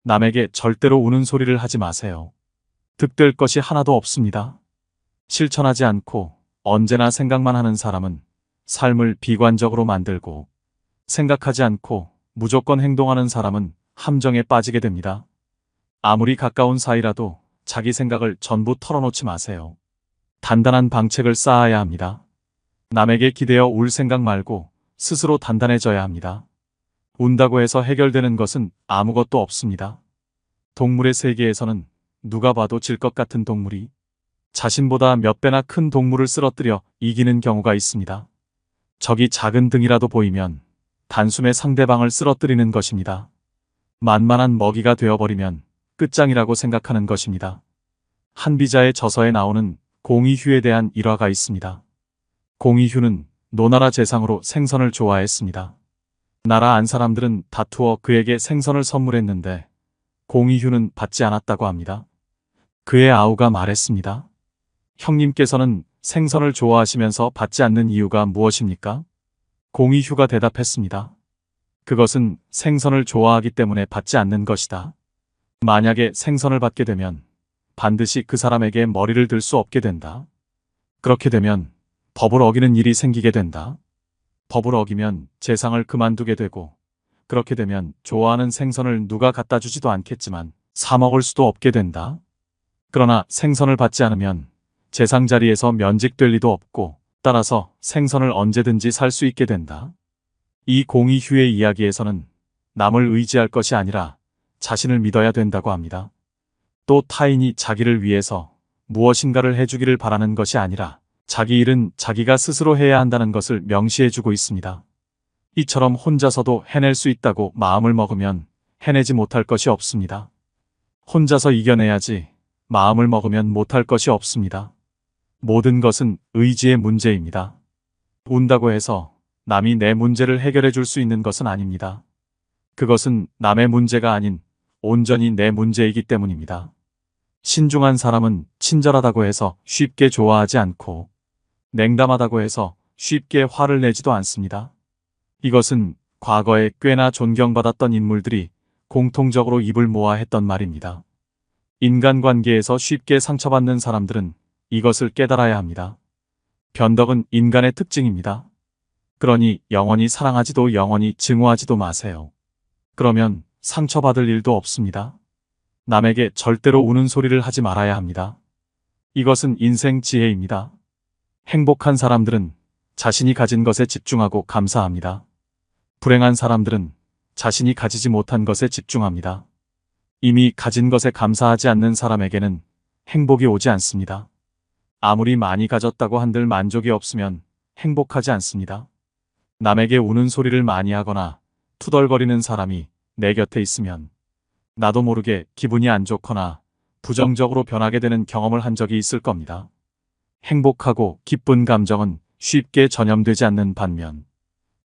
남에게 절대로 우는 소리를 하지 마세요. 득될 것이 하나도 없습니다. 실천하지 않고 언제나 생각만 하는 사람은 삶을 비관적으로 만들고, 생각하지 않고 무조건 행동하는 사람은 함정에 빠지게 됩니다. 아무리 가까운 사이라도 자기 생각을 전부 털어놓지 마세요. 단단한 방책을 쌓아야 합니다. 남에게 기대어 울 생각 말고 스스로 단단해져야 합니다. 운다고 해서 해결되는 것은 아무것도 없습니다. 동물의 세계에서는 누가 봐도 질 것 같은 동물이 자신보다 몇 배나 큰 동물을 쓰러뜨려 이기는 경우가 있습니다. 적이 작은 등이라도 보이면 단숨에 상대방을 쓰러뜨리는 것입니다. 만만한 먹이가 되어버리면 끝장이라고 생각하는 것입니다. 한비자의 저서에 나오는 공의휴에 대한 일화가 있습니다. 공의휴는 노나라 재상으로 생선을 좋아했습니다. 나라 안 사람들은 다투어 그에게 생선을 선물했는데 공의휴는 받지 않았다고 합니다. 그의 아우가 말했습니다. 형님께서는 생선을 좋아하시면서 받지 않는 이유가 무엇입니까? 공의휴가 대답했습니다. 그것은 생선을 좋아하기 때문에 받지 않는 것이다. 만약에 생선을 받게 되면 반드시 그 사람에게 머리를 들 수 없게 된다. 그렇게 되면 법을 어기는 일이 생기게 된다. 법을 어기면 재상을 그만두게 되고, 그렇게 되면 좋아하는 생선을 누가 갖다 주지도 않겠지만 사 먹을 수도 없게 된다. 그러나 생선을 받지 않으면 재상 자리에서 면직될 리도 없고, 따라서 생선을 언제든지 살 수 있게 된다. 이 공의휴의 이야기에서는 남을 의지할 것이 아니라 자신을 믿어야 된다고 합니다. 또 타인이 자기를 위해서 무엇인가를 해주기를 바라는 것이 아니라 자기 일은 자기가 스스로 해야 한다는 것을 명시해주고 있습니다. 이처럼 혼자서도 해낼 수 있다고 마음을 먹으면 해내지 못할 것이 없습니다. 혼자서 이겨내야지 마음을 먹으면 못할 것이 없습니다. 모든 것은 의지의 문제입니다. 운다고 해서 남이 내 문제를 해결해 줄 수 있는 것은 아닙니다. 그것은 남의 문제가 아닌 온전히 내 문제이기 때문입니다. 신중한 사람은 친절하다고 해서 쉽게 좋아하지 않고, 냉담하다고 해서 쉽게 화를 내지도 않습니다. 이것은 과거에 꽤나 존경받았던 인물들이 공통적으로 입을 모아 했던 말입니다. 인간관계에서 쉽게 상처받는 사람들은 이것을 깨달아야 합니다. 변덕은 인간의 특징입니다. 그러니 영원히 사랑하지도 영원히 증오하지도 마세요. 그러면 상처받을 일도 없습니다. 남에게 절대로 우는 소리를 하지 말아야 합니다. 이것은 인생 지혜입니다. 행복한 사람들은 자신이 가진 것에 집중하고 감사합니다. 불행한 사람들은 자신이 가지지 못한 것에 집중합니다. 이미 가진 것에 감사하지 않는 사람에게는 행복이 오지 않습니다. 아무리 많이 가졌다고 한들 만족이 없으면 행복하지 않습니다. 남에게 우는 소리를 많이 하거나 투덜거리는 사람이 내 곁에 있으면 나도 모르게 기분이 안 좋거나 부정적으로 변하게 되는 경험을 한 적이 있을 겁니다. 행복하고 기쁜 감정은 쉽게 전염되지 않는 반면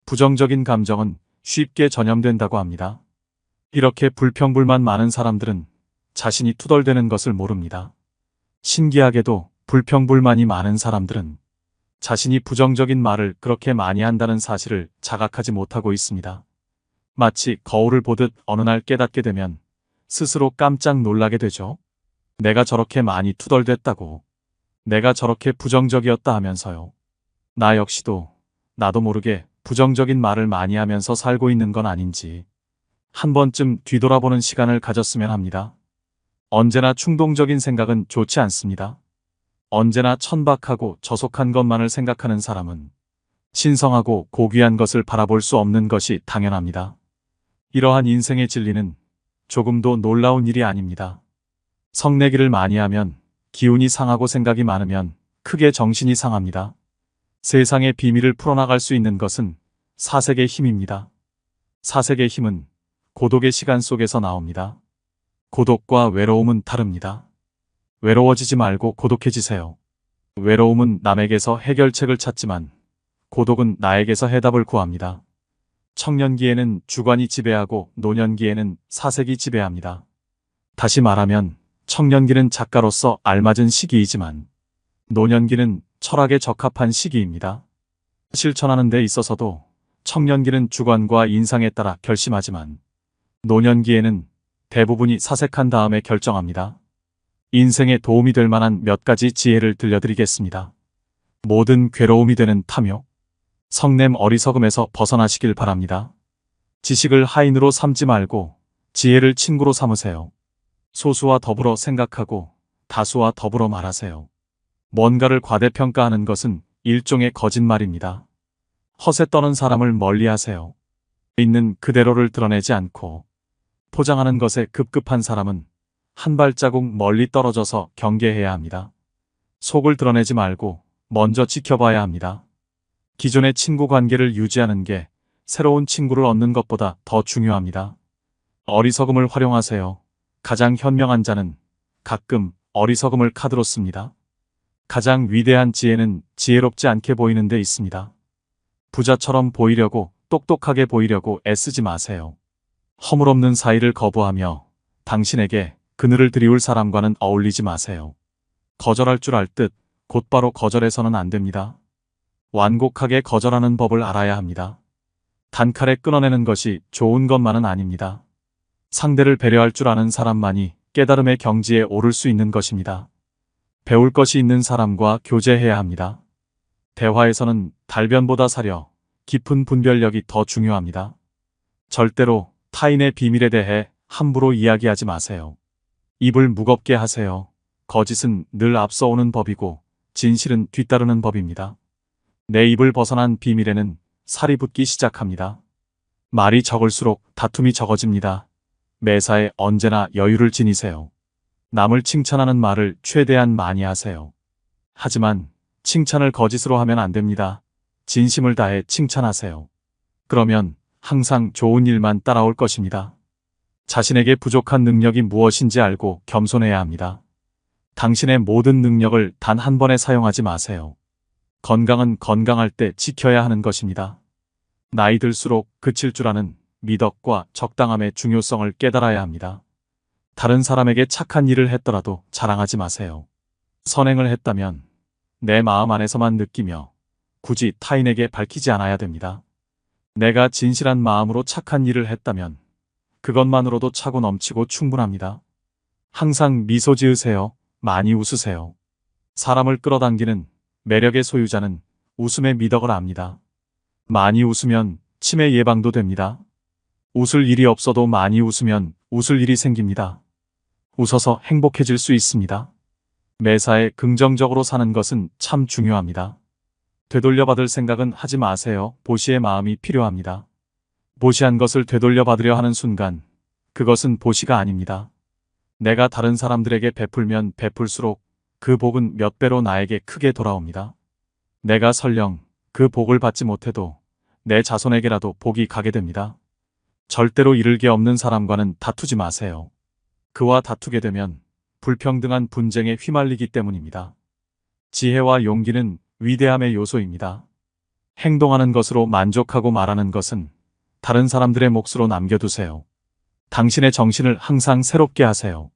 부정적인 감정은 쉽게 전염된다고 합니다. 이렇게 불평불만 많은 사람들은 자신이 투덜대는 것을 모릅니다. 신기하게도 불평불만이 많은 사람들은 자신이 부정적인 말을 그렇게 많이 한다는 사실을 자각하지 못하고 있습니다. 마치 거울을 보듯 어느 날 깨닫게 되면 스스로 깜짝 놀라게 되죠. 내가 저렇게 많이 투덜댔다고, 내가 저렇게 부정적이었다 하면서요. 나 역시도 나도 모르게 부정적인 말을 많이 하면서 살고 있는 건 아닌지 한 번쯤 뒤돌아보는 시간을 가졌으면 합니다. 언제나 충동적인 생각은 좋지 않습니다. 언제나 천박하고 저속한 것만을 생각하는 사람은 신성하고 고귀한 것을 바라볼 수 없는 것이 당연합니다. 이러한 인생의 진리는 조금도 놀라운 일이 아닙니다. 성내기를 많이 하면 기운이 상하고 생각이 많으면 크게 정신이 상합니다. 세상의 비밀을 풀어나갈 수 있는 것은 사색의 힘입니다. 사색의 힘은 고독의 시간 속에서 나옵니다. 고독과 외로움은 다릅니다. 외로워지지 말고 고독해지세요. 외로움은 남에게서 해결책을 찾지만 고독은 나에게서 해답을 구합니다. 청년기에는 주관이 지배하고 노년기에는 사색이 지배합니다. 다시 말하면 청년기는 작가로서 알맞은 시기이지만 노년기는 철학에 적합한 시기입니다. 실천하는 데 있어서도 청년기는 주관과 인상에 따라 결심하지만 노년기에는 대부분이 사색한 다음에 결정합니다. 인생에 도움이 될 만한 몇 가지 지혜를 들려드리겠습니다. 모든 괴로움이 되는 탐욕, 성냄 어리석음에서 벗어나시길 바랍니다. 지식을 하인으로 삼지 말고 지혜를 친구로 삼으세요. 소수와 더불어 생각하고 다수와 더불어 말하세요. 뭔가를 과대평가하는 것은 일종의 거짓말입니다. 허세 떠는 사람을 멀리하세요. 있는 그대로를 드러내지 않고 포장하는 것에 급급한 사람은 한 발자국 멀리 떨어져서 경계해야 합니다. 속을 드러내지 말고 먼저 지켜봐야 합니다. 기존의 친구 관계를 유지하는 게 새로운 친구를 얻는 것보다 더 중요합니다. 어리석음을 활용하세요. 가장 현명한 자는 가끔 어리석음을 카드로 씁니다. 가장 위대한 지혜는 지혜롭지 않게 보이는 데 있습니다. 부자처럼 보이려고 똑똑하게 보이려고 애쓰지 마세요. 허물없는 사이를 거부하며 당신에게 그늘을 드리울 사람과는 어울리지 마세요. 거절할 줄 알 듯 곧바로 거절해서는 안 됩니다. 완곡하게 거절하는 법을 알아야 합니다. 단칼에 끊어내는 것이 좋은 것만은 아닙니다. 상대를 배려할 줄 아는 사람만이 깨달음의 경지에 오를 수 있는 것입니다. 배울 것이 있는 사람과 교제해야 합니다. 대화에서는 달변보다 사려, 깊은 분별력이 더 중요합니다. 절대로 타인의 비밀에 대해 함부로 이야기하지 마세요. 입을 무겁게 하세요. 거짓은 늘 앞서오는 법이고 진실은 뒤따르는 법입니다. 내 입을 벗어난 비밀에는 살이 붙기 시작합니다. 말이 적을수록 다툼이 적어집니다. 매사에 언제나 여유를 지니세요. 남을 칭찬하는 말을 최대한 많이 하세요. 하지만 칭찬을 거짓으로 하면 안 됩니다. 진심을 다해 칭찬하세요. 그러면 항상 좋은 일만 따라올 것입니다. 자신에게 부족한 능력이 무엇인지 알고 겸손해야 합니다. 당신의 모든 능력을 단 한 번에 사용하지 마세요. 건강은 건강할 때 지켜야 하는 것입니다. 나이 들수록 그칠 줄 아는 미덕과 적당함의 중요성을 깨달아야 합니다. 다른 사람에게 착한 일을 했더라도 자랑하지 마세요. 선행을 했다면 내 마음 안에서만 느끼며 굳이 타인에게 밝히지 않아야 됩니다. 내가 진실한 마음으로 착한 일을 했다면 그것만으로도 차고 넘치고 충분합니다. 항상 미소 지으세요. 많이 웃으세요. 사람을 끌어당기는 매력의 소유자는 웃음의 미덕을 압니다. 많이 웃으면 치매 예방도 됩니다. 웃을 일이 없어도 많이 웃으면 웃을 일이 생깁니다. 웃어서 행복해질 수 있습니다. 매사에 긍정적으로 사는 것은 참 중요합니다. 되돌려받을 생각은 하지 마세요. 보시의 마음이 필요합니다. 보시한 것을 되돌려받으려 하는 순간 그것은 보시가 아닙니다. 내가 다른 사람들에게 베풀면 베풀수록 그 복은 몇 배로 나에게 크게 돌아옵니다. 내가 설령 그 복을 받지 못해도 내 자손에게라도 복이 가게 됩니다. 절대로 이를 게 없는 사람과는 다투지 마세요. 그와 다투게 되면 불평등한 분쟁에 휘말리기 때문입니다. 지혜와 용기는 위대함의 요소입니다. 행동하는 것으로 만족하고 말하는 것은 다른 사람들의 몫으로 남겨두세요. 당신의 정신을 항상 새롭게 하세요.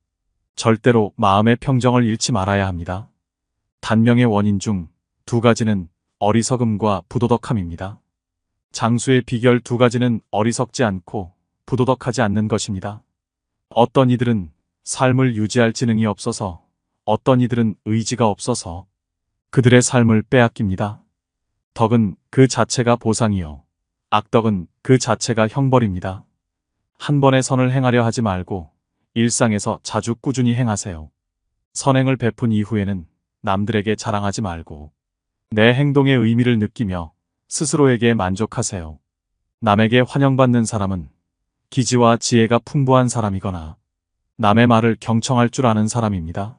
절대로 마음의 평정을 잃지 말아야 합니다. 단명의 원인 중 두 가지는 어리석음과 부도덕함입니다. 장수의 비결 두 가지는 어리석지 않고 부도덕하지 않는 것입니다. 어떤 이들은 삶을 유지할 지능이 없어서, 어떤 이들은 의지가 없어서 그들의 삶을 빼앗깁니다. 덕은 그 자체가 보상이요, 악덕은 그 자체가 형벌입니다. 한 번의 선을 행하려 하지 말고 일상에서 자주 꾸준히 행하세요. 선행을 베푼 이후에는 남들에게 자랑하지 말고 내 행동의 의미를 느끼며 스스로에게 만족하세요. 남에게 환영받는 사람은 기지와 지혜가 풍부한 사람이거나 남의 말을 경청할 줄 아는 사람입니다.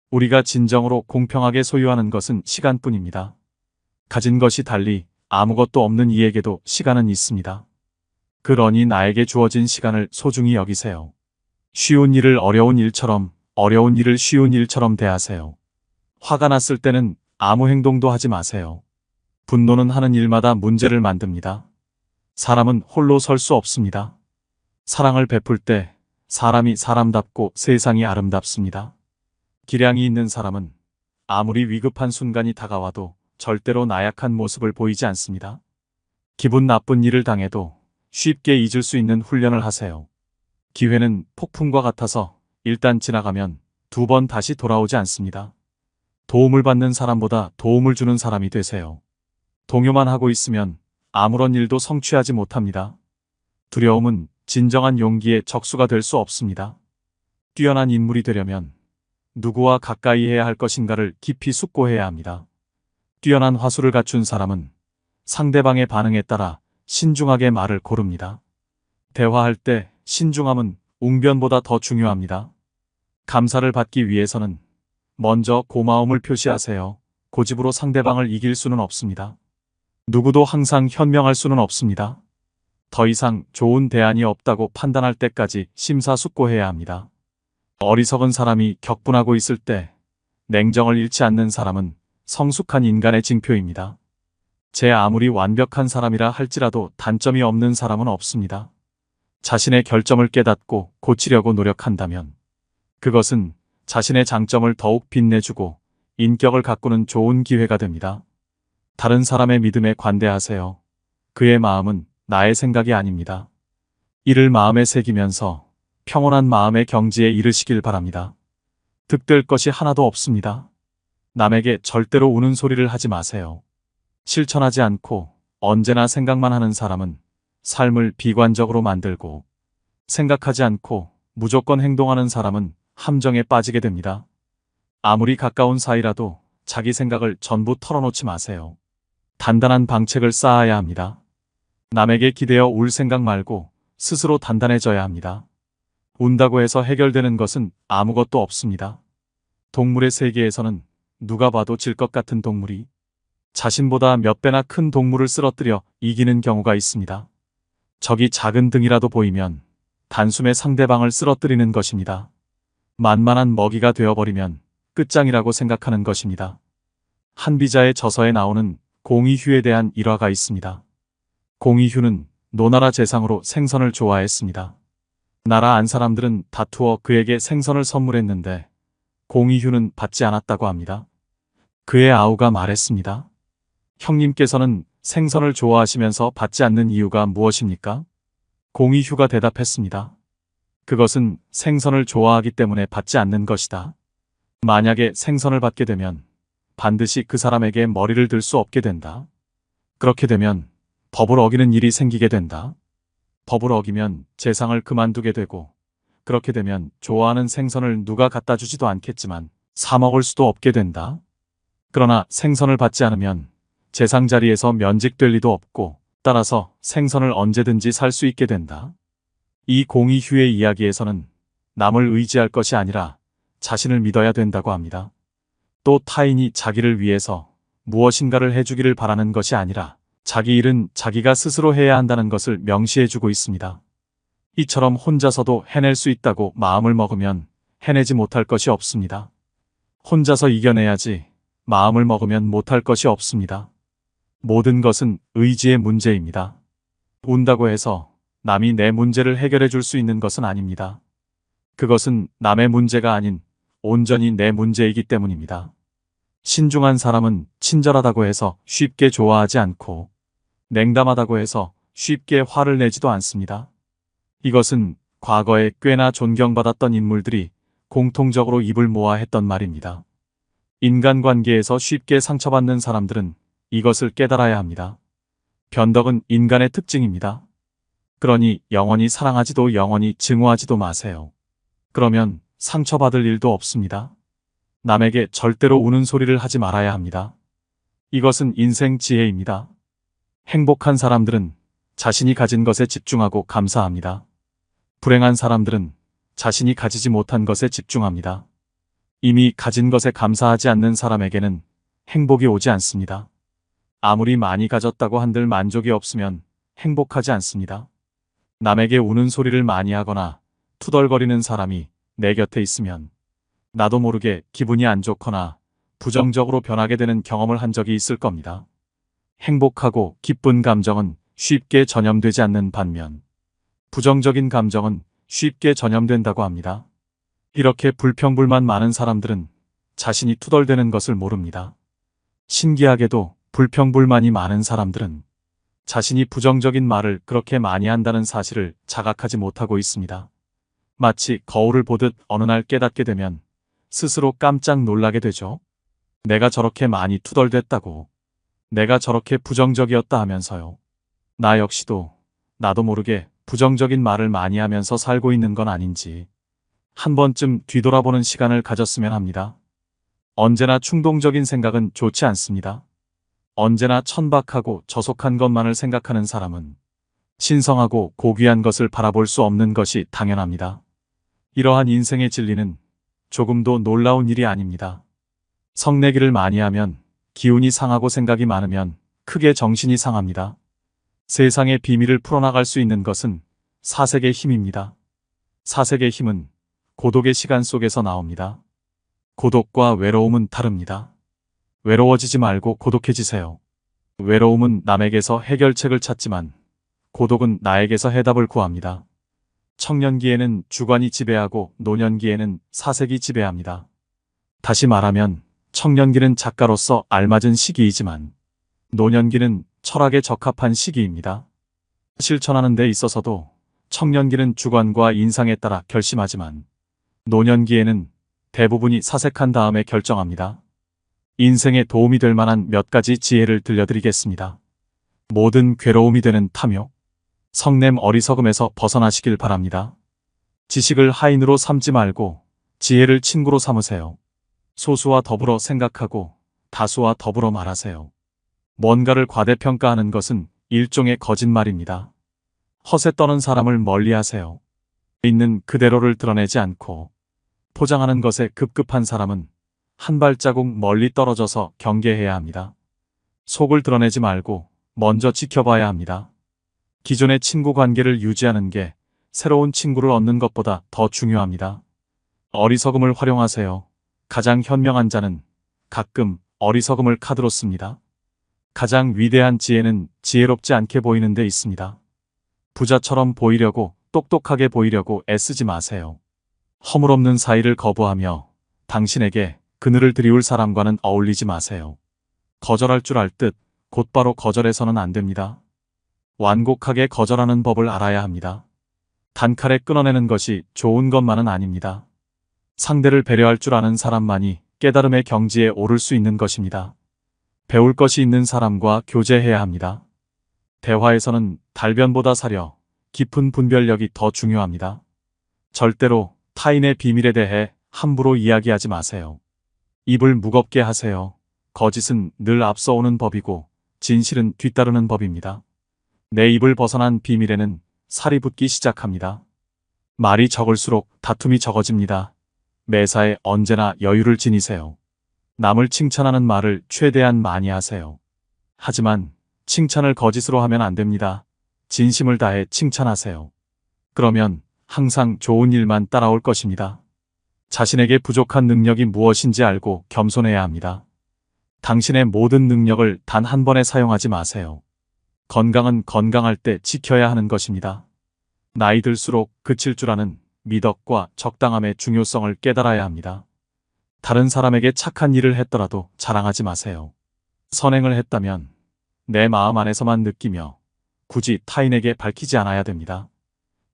우리가 진정으로 공평하게 소유하는 것은 시간뿐입니다. 가진 것이 달리 아무것도 없는 이에게도 시간은 있습니다. 그러니 나에게 주어진 시간을 소중히 여기세요. 쉬운 일을 어려운 일처럼, 어려운 일을 쉬운 일처럼 대하세요. 화가 났을 때는 아무 행동도 하지 마세요. 분노는 하는 일마다 문제를 만듭니다. 사람은 홀로 설 수 없습니다. 사랑을 베풀 때 사람이 사람답고 세상이 아름답습니다. 기량이 있는 사람은 아무리 위급한 순간이 다가와도 절대로 나약한 모습을 보이지 않습니다. 기분 나쁜 일을 당해도 쉽게 잊을 수 있는 훈련을 하세요. 기회는 폭풍과 같아서 일단 지나가면 두 번 다시 돌아오지 않습니다. 도움을 받는 사람보다 도움을 주는 사람이 되세요. 동요만 하고 있으면 아무런 일도 성취하지 못합니다. 두려움은 진정한 용기의 적수가 될 수 없습니다. 뛰어난 인물이 되려면 누구와 가까이 해야 할 것인가를 깊이 숙고해야 합니다. 뛰어난 화술을 갖춘 사람은 상대방의 반응에 따라 신중하게 말을 고릅니다. 대화할 때 신중함은 웅변보다 더 중요합니다. 감사를 받기 위해서는 먼저 고마움을 표시하세요. 고집으로 상대방을 이길 수는 없습니다. 누구도 항상 현명할 수는 없습니다. 더 이상 좋은 대안이 없다고 판단할 때까지 심사숙고해야 합니다. 어리석은 사람이 격분하고 있을 때 냉정을 잃지 않는 사람은 성숙한 인간의 징표입니다. 제 아무리 완벽한 사람이라 할지라도 단점이 없는 사람은 없습니다. 자신의 결점을 깨닫고 고치려고 노력한다면 그것은 자신의 장점을 더욱 빛내주고 인격을 가꾸는 좋은 기회가 됩니다. 다른 사람의 믿음에 관대하세요. 그의 마음은 나의 생각이 아닙니다. 이를 마음에 새기면서 평온한 마음의 경지에 이르시길 바랍니다. 득될 것이 하나도 없습니다. 남에게 절대로 우는 소리를 하지 마세요. 실천하지 않고 언제나 생각만 하는 사람은 삶을 비관적으로 만들고 생각하지 않고 무조건 행동하는 사람은 함정에 빠지게 됩니다. 아무리 가까운 사이라도 자기 생각을 전부 털어놓지 마세요. 단단한 방책을 쌓아야 합니다. 남에게 기대어 울 생각 말고 스스로 단단해져야 합니다. 운다고 해서 해결되는 것은 아무것도 없습니다. 동물의 세계에서는 누가 봐도 질 것 같은 동물이 자신보다 몇 배나 큰 동물을 쓰러뜨려 이기는 경우가 있습니다. 적이 작은 등이라도 보이면 단숨에 상대방을 쓰러뜨리는 것입니다. 만만한 먹이가 되어버리면 끝장이라고 생각하는 것입니다. 한비자의 저서에 나오는 공의휴에 대한 일화가 있습니다. 공의휴는 노나라 재상으로 생선을 좋아했습니다. 나라 안 사람들은 다투어 그에게 생선을 선물했는데 공의휴는 받지 않았다고 합니다. 그의 아우가 말했습니다. 형님께서는 생선을 좋아하시면서 받지 않는 이유가 무엇입니까? 공의휴가 대답했습니다. 그것은 생선을 좋아하기 때문에 받지 않는 것이다. 만약에 생선을 받게 되면 반드시 그 사람에게 머리를 들 수 없게 된다. 그렇게 되면 법을 어기는 일이 생기게 된다. 법을 어기면 재상을 그만두게 되고 그렇게 되면 좋아하는 생선을 누가 갖다 주지도 않겠지만 사 먹을 수도 없게 된다. 그러나 생선을 받지 않으면 재상 자리에서 면직될 리도 없고 따라서 생선을 언제든지 살 수 있게 된다. 이 공의휴의 이야기에서는 남을 의지할 것이 아니라 자신을 믿어야 된다고 합니다. 또 타인이 자기를 위해서 무엇인가를 해주기를 바라는 것이 아니라 자기 일은 자기가 스스로 해야 한다는 것을 명시해주고 있습니다. 이처럼 혼자서도 해낼 수 있다고 마음을 먹으면 해내지 못할 것이 없습니다. 혼자서 이겨내야지 마음을 먹으면 못할 것이 없습니다. 모든 것은 의지의 문제입니다. 운다고 해서 남이 내 문제를 해결해 줄 수 있는 것은 아닙니다. 그것은 남의 문제가 아닌 온전히 내 문제이기 때문입니다. 신중한 사람은 친절하다고 해서 쉽게 좋아하지 않고 냉담하다고 해서 쉽게 화를 내지도 않습니다. 이것은 과거에 꽤나 존경받았던 인물들이 공통적으로 입을 모아 했던 말입니다. 인간관계에서 쉽게 상처받는 사람들은 이것을 깨달아야 합니다. 변덕은 인간의 특징입니다. 그러니 영원히 사랑하지도 영원히 증오하지도 마세요. 그러면 상처받을 일도 없습니다. 남에게 절대로 우는 소리를 하지 말아야 합니다. 이것은 인생 지혜입니다. 행복한 사람들은 자신이 가진 것에 집중하고 감사합니다. 불행한 사람들은 자신이 가지지 못한 것에 집중합니다. 이미 가진 것에 감사하지 않는 사람에게는 행복이 오지 않습니다. 아무리 많이 가졌다고 한들 만족이 없으면 행복하지 않습니다. 남에게 우는 소리를 많이 하거나 투덜거리는 사람이 내 곁에 있으면 나도 모르게 기분이 안 좋거나 부정적으로 변하게 되는 경험을 한 적이 있을 겁니다. 행복하고 기쁜 감정은 쉽게 전염되지 않는 반면 부정적인 감정은 쉽게 전염된다고 합니다. 이렇게 불평불만 많은 사람들은 자신이 투덜대는 것을 모릅니다. 신기하게도 불평불만이 많은 사람들은 자신이 부정적인 말을 그렇게 많이 한다는 사실을 자각하지 못하고 있습니다. 마치 거울을 보듯 어느 날 깨닫게 되면 스스로 깜짝 놀라게 되죠. 내가 저렇게 많이 투덜댔다고, 내가 저렇게 부정적이었다 하면서요. 나 역시도 나도 모르게 부정적인 말을 많이 하면서 살고 있는 건 아닌지 한 번쯤 뒤돌아보는 시간을 가졌으면 합니다. 언제나 충동적인 생각은 좋지 않습니다. 언제나 천박하고 저속한 것만을 생각하는 사람은 신성하고 고귀한 것을 바라볼 수 없는 것이 당연합니다. 이러한 인생의 진리는 조금도 놀라운 일이 아닙니다. 성내기를 많이 하면, 기운이 상하고 생각이 많으면 크게 정신이 상합니다. 세상의 비밀을 풀어나갈 수 있는 것은 사색의 힘입니다. 사색의 힘은 고독의 시간 속에서 나옵니다. 고독과 외로움은 다릅니다. 외로워지지 말고 고독해지세요. 외로움은 남에게서 해결책을 찾지만 고독은 나에게서 해답을 구합니다. 청년기에는 주관이 지배하고 노년기에는 사색이 지배합니다. 다시 말하면 청년기는 작가로서 알맞은 시기이지만 노년기는 철학에 적합한 시기입니다. 실천하는 데 있어서도 청년기는 주관과 인상에 따라 결심하지만 노년기에는 대부분이 사색한 다음에 결정합니다. 인생에 도움이 될 만한 몇 가지 지혜를 들려드리겠습니다. 모든 괴로움이 되는 탐욕, 성냄 어리석음에서 벗어나시길 바랍니다. 지식을 하인으로 삼지 말고 지혜를 친구로 삼으세요. 소수와 더불어 생각하고 다수와 더불어 말하세요. 뭔가를 과대평가하는 것은 일종의 거짓말입니다. 허세 떠는 사람을 멀리하세요. 있는 그대로를 드러내지 않고 포장하는 것에 급급한 사람은 한 발자국 멀리 떨어져서 경계해야 합니다. 속을 드러내지 말고 먼저 지켜봐야 합니다. 기존의 친구 관계를 유지하는 게 새로운 친구를 얻는 것보다 더 중요합니다. 어리석음을 활용하세요. 가장 현명한 자는 가끔 어리석음을 카드로 씁니다. 가장 위대한 지혜는 지혜롭지 않게 보이는 데 있습니다. 부자처럼 보이려고, 똑똑하게 보이려고 애쓰지 마세요. 허물없는 사이를 거부하며 당신에게 그늘을 드리울 사람과는 어울리지 마세요. 거절할 줄 알 듯 곧바로 거절해서는 안 됩니다. 완곡하게 거절하는 법을 알아야 합니다. 단칼에 끊어내는 것이 좋은 것만은 아닙니다. 상대를 배려할 줄 아는 사람만이 깨달음의 경지에 오를 수 있는 것입니다. 배울 것이 있는 사람과 교제해야 합니다. 대화에서는 달변보다 사려, 깊은 분별력이 더 중요합니다. 절대로 타인의 비밀에 대해 함부로 이야기하지 마세요. 입을 무겁게 하세요. 거짓은 늘 앞서오는 법이고 진실은 뒤따르는 법입니다. 내 입을 벗어난 비밀에는 살이 붙기 시작합니다. 말이 적을수록 다툼이 적어집니다. 매사에 언제나 여유를 지니세요. 남을 칭찬하는 말을 최대한 많이 하세요. 하지만 칭찬을 거짓으로 하면 안 됩니다. 진심을 다해 칭찬하세요. 그러면 항상 좋은 일만 따라올 것입니다. 자신에게 부족한 능력이 무엇인지 알고 겸손해야 합니다. 당신의 모든 능력을 단 한 번에 사용하지 마세요. 건강은 건강할 때 지켜야 하는 것입니다. 나이 들수록 그칠 줄 아는 미덕과 적당함의 중요성을 깨달아야 합니다. 다른 사람에게 착한 일을 했더라도 자랑하지 마세요. 선행을 했다면 내 마음 안에서만 느끼며 굳이 타인에게 밝히지 않아야 됩니다.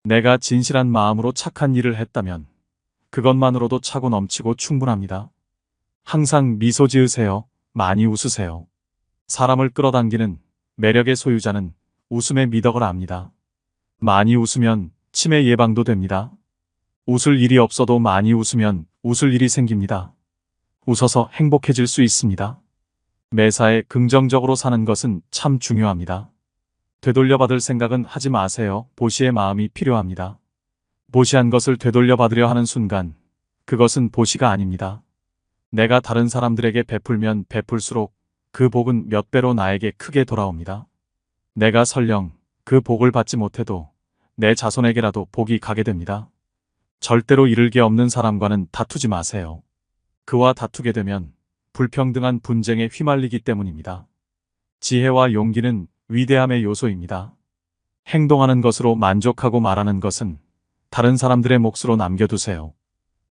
내가 진실한 마음으로 착한 일을 했다면 그것만으로도 차고 넘치고 충분합니다. 항상 미소 지으세요. 많이 웃으세요. 사람을 끌어당기는 매력의 소유자는 웃음의 미덕을 압니다. 많이 웃으면 치매 예방도 됩니다. 웃을 일이 없어도 많이 웃으면 웃을 일이 생깁니다. 웃어서 행복해질 수 있습니다. 매사에 긍정적으로 사는 것은 참 중요합니다. 되돌려받을 생각은 하지 마세요. 보시의 마음이 필요합니다. 보시한 것을 되돌려받으려 하는 순간 그것은 보시가 아닙니다. 내가 다른 사람들에게 베풀면 베풀수록 그 복은 몇 배로 나에게 크게 돌아옵니다. 내가 설령 그 복을 받지 못해도 내 자손에게라도 복이 가게 됩니다. 절대로 이를 게 없는 사람과는 다투지 마세요. 그와 다투게 되면 불평등한 분쟁에 휘말리기 때문입니다. 지혜와 용기는 위대함의 요소입니다. 행동하는 것으로 만족하고 말하는 것은 다른 사람들의 몫으로 남겨두세요.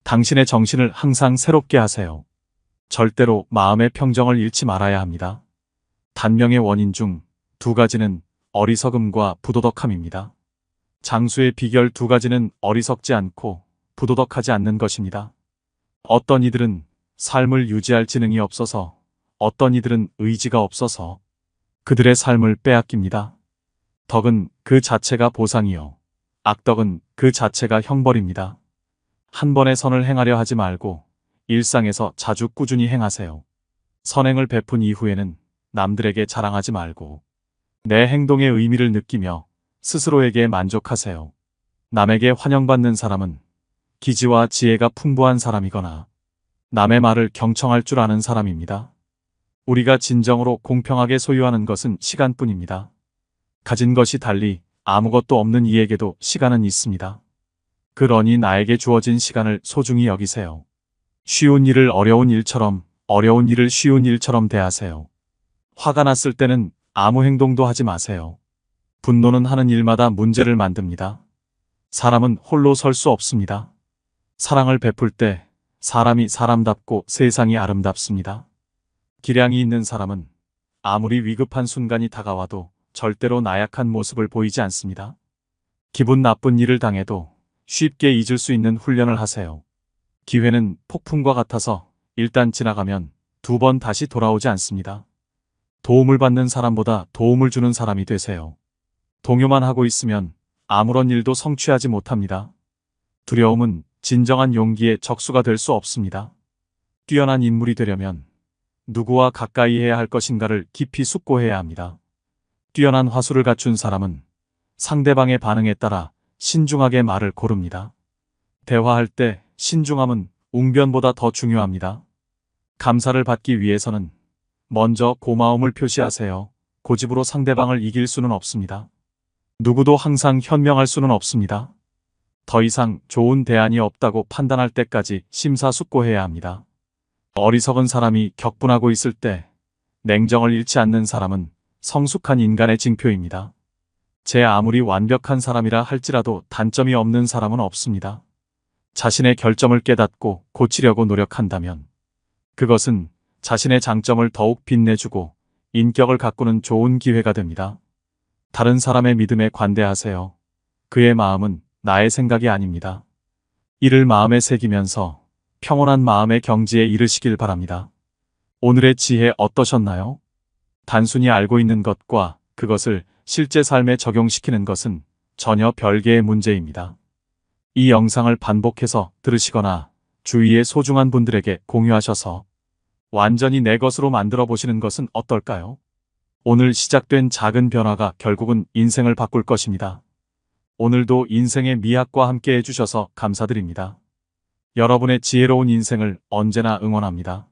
당신의 정신을 항상 새롭게 하세요. 절대로 마음의 평정을 잃지 말아야 합니다. 단명의 원인 중 두 가지는 어리석음과 부도덕함입니다. 장수의 비결 두 가지는 어리석지 않고 부도덕하지 않는 것입니다. 어떤 이들은 삶을 유지할 지능이 없어서, 어떤 이들은 의지가 없어서 그들의 삶을 빼앗깁니다. 덕은 그 자체가 보상이요. 악덕은 그 자체가 형벌입니다. 한 번의 선을 행하려 하지 말고 일상에서 자주 꾸준히 행하세요. 선행을 베푼 이후에는 남들에게 자랑하지 말고 내 행동의 의미를 느끼며 스스로에게 만족하세요. 남에게 환영받는 사람은 기지와 지혜가 풍부한 사람이거나 남의 말을 경청할 줄 아는 사람입니다. 우리가 진정으로 공평하게 소유하는 것은 시간뿐입니다. 가진 것이 달리 아무것도 없는 이에게도 시간은 있습니다. 그러니 나에게 주어진 시간을 소중히 여기세요. 쉬운 일을 어려운 일처럼, 어려운 일을 쉬운 일처럼 대하세요. 화가 났을 때는 아무 행동도 하지 마세요. 분노는 하는 일마다 문제를 만듭니다. 사람은 홀로 설 수 없습니다. 사랑을 베풀 때 사람이 사람답고 세상이 아름답습니다. 기량이 있는 사람은 아무리 위급한 순간이 다가와도 절대로 나약한 모습을 보이지 않습니다. 기분 나쁜 일을 당해도 쉽게 잊을 수 있는 훈련을 하세요. 기회는 폭풍과 같아서 일단 지나가면 두 번 다시 돌아오지 않습니다. 도움을 받는 사람보다 도움을 주는 사람이 되세요. 동요만 하고 있으면 아무런 일도 성취하지 못합니다. 두려움은 진정한 용기의 적수가 될 수 없습니다. 뛰어난 인물이 되려면 누구와 가까이 해야 할 것인가를 깊이 숙고해야 합니다. 뛰어난 화술을 갖춘 사람은 상대방의 반응에 따라 신중하게 말을 고릅니다. 대화할 때 신중함은 웅변보다 더 중요합니다. 감사를 받기 위해서는 먼저 고마움을 표시하세요. 고집으로 상대방을 이길 수는 없습니다. 누구도 항상 현명할 수는 없습니다. 더 이상 좋은 대안이 없다고 판단할 때까지 심사숙고해야 합니다. 어리석은 사람이 격분하고 있을 때 냉정을 잃지 않는 사람은 성숙한 인간의 징표입니다. 제 아무리 완벽한 사람이라 할지라도 단점이 없는 사람은 없습니다. 자신의 결점을 깨닫고 고치려고 노력한다면 그것은 자신의 장점을 더욱 빛내주고 인격을 가꾸는 좋은 기회가 됩니다. 다른 사람의 믿음에 관대하세요. 그의 마음은 나의 생각이 아닙니다. 이를 마음에 새기면서 평온한 마음의 경지에 이르시길 바랍니다. 오늘의 지혜 어떠셨나요? 단순히 알고 있는 것과 그것을 실제 삶에 적용시키는 것은 전혀 별개의 문제입니다. 이 영상을 반복해서 들으시거나 주위의 소중한 분들에게 공유하셔서 완전히 내 것으로 만들어 보시는 것은 어떨까요? 오늘 시작된 작은 변화가 결국은 인생을 바꿀 것입니다. 오늘도 인생의 미학과 함께 해주셔서 감사드립니다. 여러분의 지혜로운 인생을 언제나 응원합니다.